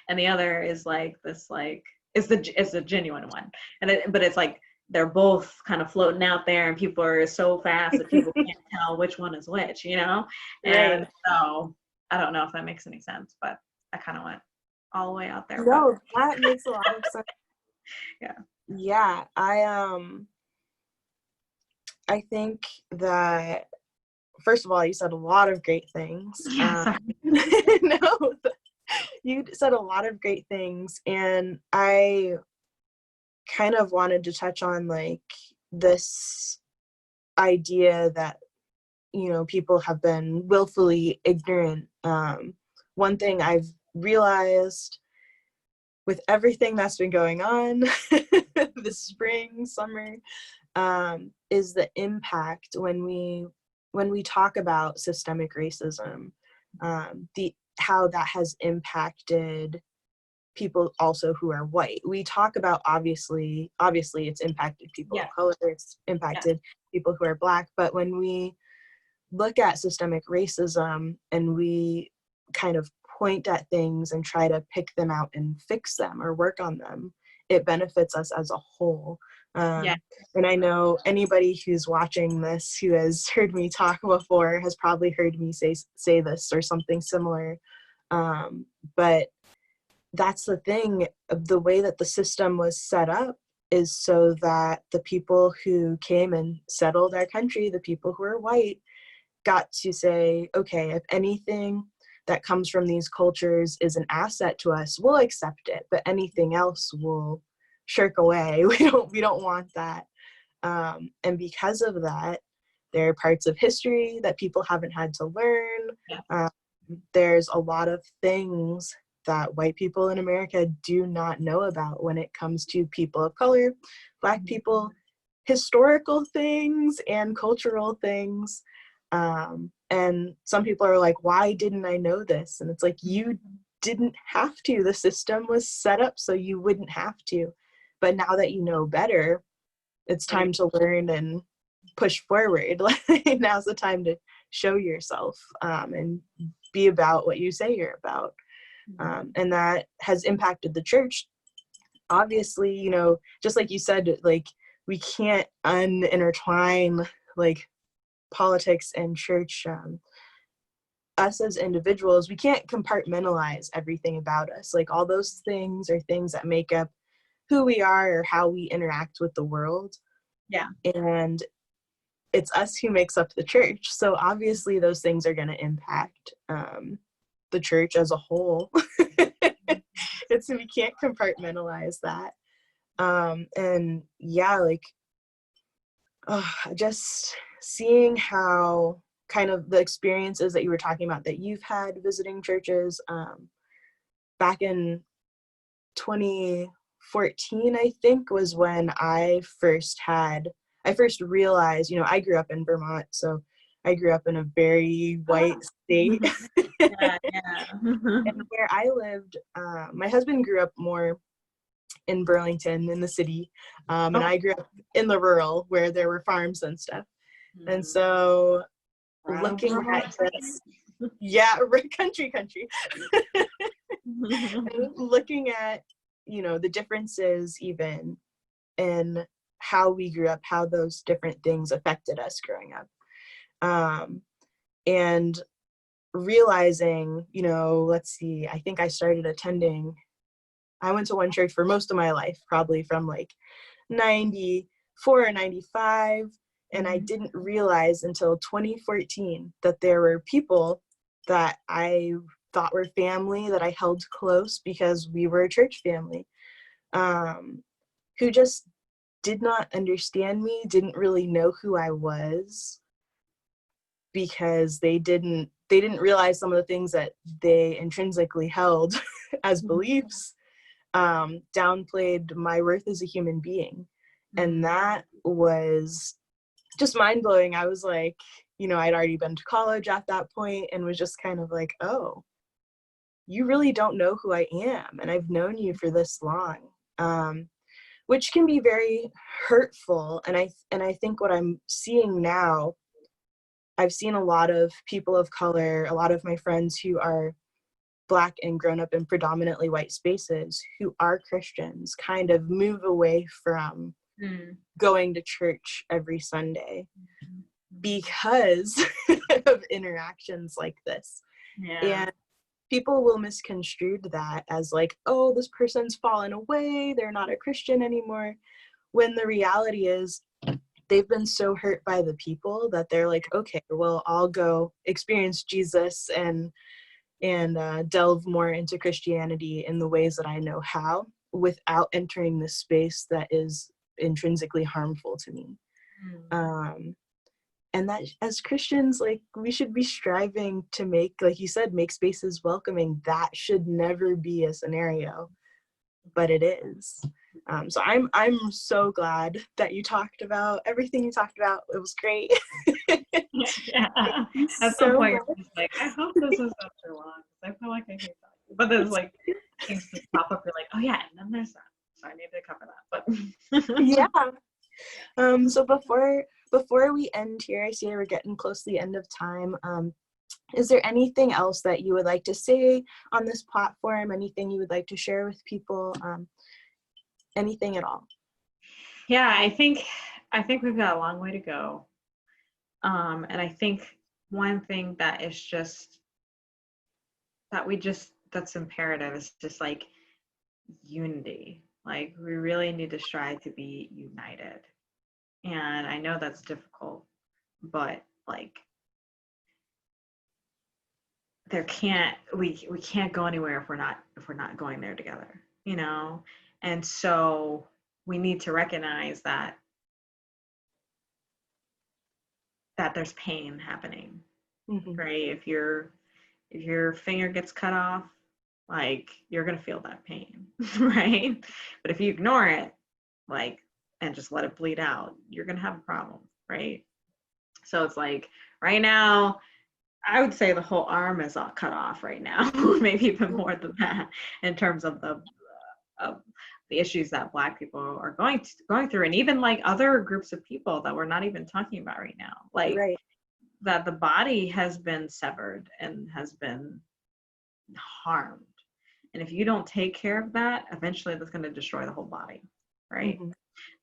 And the other is like this, like it's the genuine one. But it's like they're both kind of floating out there and people are so fast that people can't tell which one is which, you know? And so I don't know if that makes any sense, but I kind of went all the way out there. No, that makes a lot of sense. Yeah. Yeah. I think that, first of all, you said a lot of great things. Yeah, sorry. No, you said a lot of great things, and I kind of wanted to touch on like this idea that, you know, people have been willfully ignorant. One thing I've realized with everything that's been going on this spring, summer, is the impact when we talk about systemic racism, the how that has impacted people also who are white. We talk about obviously it's impacted people of color, it's impacted people who are Black, but when we look at systemic racism and we kind of point at things and try to pick them out and fix them or work on them, it benefits us as a whole. And I know anybody who's watching this who has heard me talk before has probably heard me say this or something similar. But that's the thing, the way that the system was set up is so that the people who came and settled our country, the people who are white, got to say, okay, if anything that comes from these cultures is an asset to us, we'll accept it, but anything else will shirk away. We don't want that. And because of that, there are parts of history that people haven't had to learn. There's a lot of things that white people in America do not know about when it comes to people of color, Black people, historical things and cultural things. And some people are like, why didn't I know this? And it's like, you didn't have to. The system was set up so you wouldn't have to. But now that you know better, it's time to learn and push forward. Like, now's the time to show yourself and be about what you say you're about. And that has impacted the church. Obviously, you know, just like you said, like, we can't intertwine like politics and church. Us as individuals, we can't compartmentalize everything about us. Like, all those things are things that make up who we are or how we interact with the world. And it's us who makes up the church. So obviously those things are going to impact the church as a whole. We can't compartmentalize that. And yeah, like, just seeing how kind of the experiences that you were talking about that you've had visiting churches, back in 2014, I think, was when I first realized, you know, I grew up in Vermont, so I grew up in a very white state. And where I lived, my husband grew up more in Burlington, in the city, and I grew up in the rural where there were farms and stuff. And so looking at this, country. And looking at, you know, the differences even in how we grew up, how those different things affected us growing up. And realizing, you know, let's see, I think I went to one church for most of my life, probably from like 94 or 95. And I didn't realize until 2014 that there were people that I thought were family, that I held close because we were a church family, who just did not understand me, didn't really know who I was, because they didn't realize some of the things that they intrinsically held as beliefs, downplayed my worth as a human being. And that was just mind-blowing. I was like, you know, I'd already been to college at that point and was just kind of like, oh, you really don't know who I am, and I've known you for this long, which can be very hurtful. And I think what I'm seeing now, I've seen a lot of people of color, a lot of my friends who are Black and grown up in predominantly white spaces who are Christians kind of move away from going to church every Sunday because of interactions like this. And people will misconstrue that as like, oh, this person's fallen away, they're not a Christian anymore, when the reality is they've been so hurt by the people that they're like, okay, well, I'll go experience Jesus and delve more into Christianity in the ways that I know how, without entering this space that is intrinsically harmful to me. And that as Christians, like, we should be striving to make, like you said, make spaces welcoming. That should never be a scenario, but it is. So I'm so glad that you talked about everything you talked about. It was great. Yeah. At some So point, much. you're just like, I hope this isn't too long. I feel like I hate talking. But there's like things to pop up. You're like, oh yeah, and then there's that. So I need to cover that. But Yeah. So before we end here, I see we're getting close to the end of time. Is there anything else that you would like to say on this platform? Anything you would like to share with people? Anything at all? yeah, I think we've got a long way to go. And I think one thing that is just that's imperative is just like unity. Like, we really need to strive to be united. And I know that's difficult, but like, we can't go anywhere if we're not going there together, you know? And so we need to recognize that there's pain happening, right? If your finger gets cut off, like, you're gonna feel that pain, right? But if you ignore it, like, and just let it bleed out, you're gonna have a problem, right? So it's like, right now, I would say the whole arm is all cut off right now, maybe even more than that, in terms of the issues that Black people are going through, and even like other groups of people that we're not even talking about right now, like, Right. that the body has been severed and has been harmed. And if you don't take care of that, eventually that's going to destroy the whole body, right?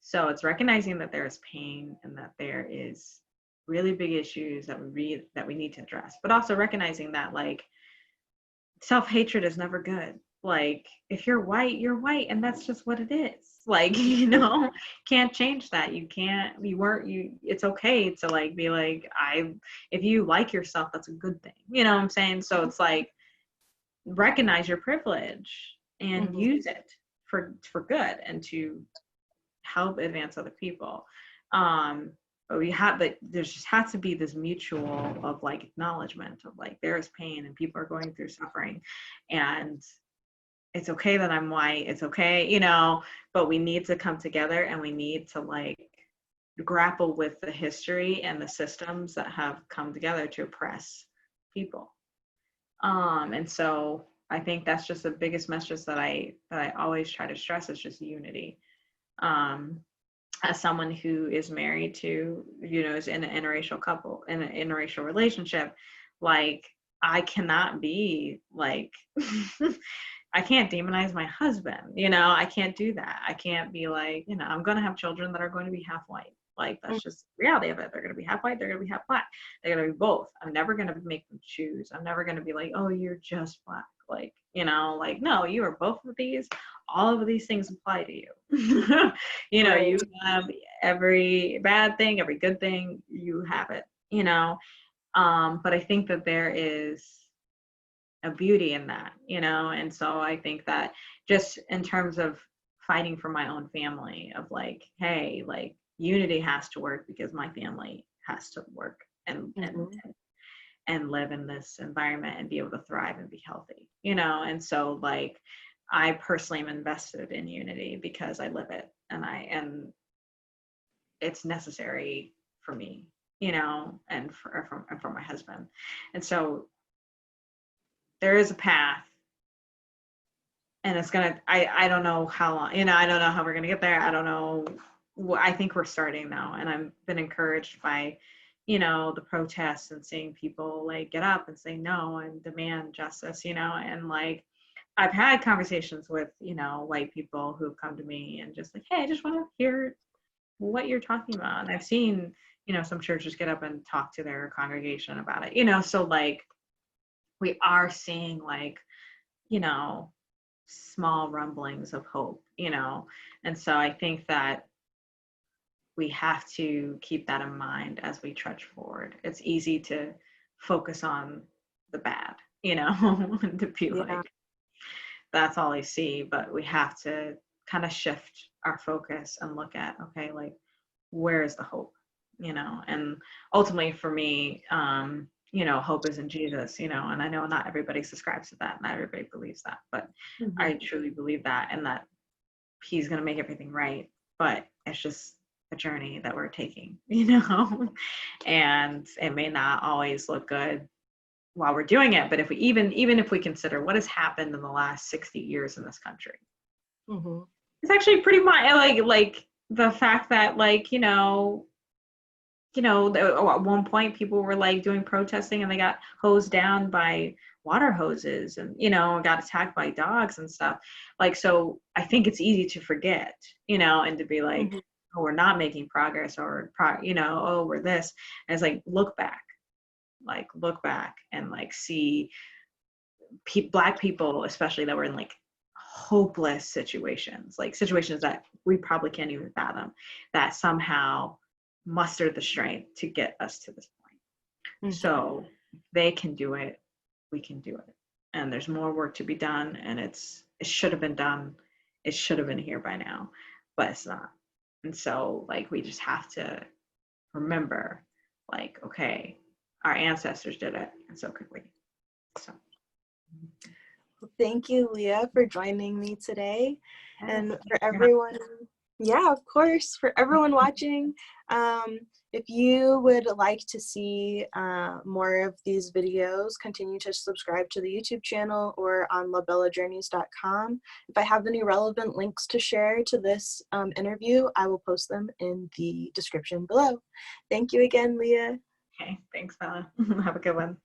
So it's recognizing that there is pain and that there is really big issues that we need to address, but also recognizing that, like, self-hatred is never good. Like, if you're white, and that's just what it is. Like, can't change that. It's okay to like be like, if you like yourself, that's a good thing. You know what I'm saying? So it's like, recognize your privilege and use it for good and to help advance other people. But there just has to be this mutual of like acknowledgement of like, there is pain and people are going through suffering, and it's okay that I'm white. It's okay, but we need to come together and we need to like grapple with the history and the systems that have come together to oppress people. And so I think that's just the biggest message that I always try to stress, is just unity. As someone who is married to, is in an interracial relationship, like, I cannot be like, I can't demonize my husband, I can't do that. I can't be like, I'm going to have children that are going to be half white. Like, that's just the reality of it. They're going to be half white. They're going to be half Black. They're going to be both. I'm never going to make them choose. I'm never going to be like, oh, you're just Black. Like, like, no, you are both of these. All of these things apply to you. Right. You have every bad thing, every good thing, you have it, but I think that there is a beauty in that, and so I think that just in terms of fighting for my own family, of like, hey, like, unity has to work because my family has to work and live in this environment and be able to thrive and be healthy, and so like, I personally am invested in unity because I live it, and it's necessary for me, and for my husband. And so there is a path, and it's gonna, I don't know how long, I don't know how we're gonna get there. I don't know. I think we're starting now, and I've been encouraged by, the protests and seeing people like get up and say no and demand justice, and like, I've had conversations with, white people who've come to me and just like, hey, I just want to hear what you're talking about. And I've seen, some churches get up and talk to their congregation about it, so like, we are seeing like, small rumblings of hope, and so I think that we have to keep that in mind as we trudge forward. It's easy to focus on the bad, and to be Yeah. like, that's all I see. But we have to kind of shift our focus and look at, okay, like, where is the hope? And ultimately for me, hope is in Jesus, and I know not everybody subscribes to that, not everybody believes that, but Mhm. I truly believe that, and that he's going to make everything right. But it's just a journey that we're taking, and it may not always look good while we're doing it. But if we even if we consider what has happened in the last 60 years in this country, Mhm. it's actually pretty much like the fact that, like, at one point people were like doing protesting and they got hosed down by water hoses and, got attacked by dogs and stuff. Like, so I think it's easy to forget, and to be like, Mhm. oh, we're not making progress, or, oh, we're this. And it's like, look back and like see Black people, especially, that were in like hopeless situations, like situations that we probably can't even fathom, that somehow mustered the strength to get us to this point. Mhm. So if they can do it, we can do it. And there's more work to be done, and it should have been done. It should have been here by now, but it's not. And so, like, we just have to remember, like, okay, our ancestors did it, and so could we. So Thank you, Leah, for joining me today. yes, And thanks for for having everyone, yeah, of course, for everyone watching, if you would like to see more of these videos, continue to subscribe to the YouTube channel or on labellajourneys.com. If I have any relevant links to share to this interview, I will post them in the description below. Thank you again, Leah. Okay, thanks, Bella. Have a good one.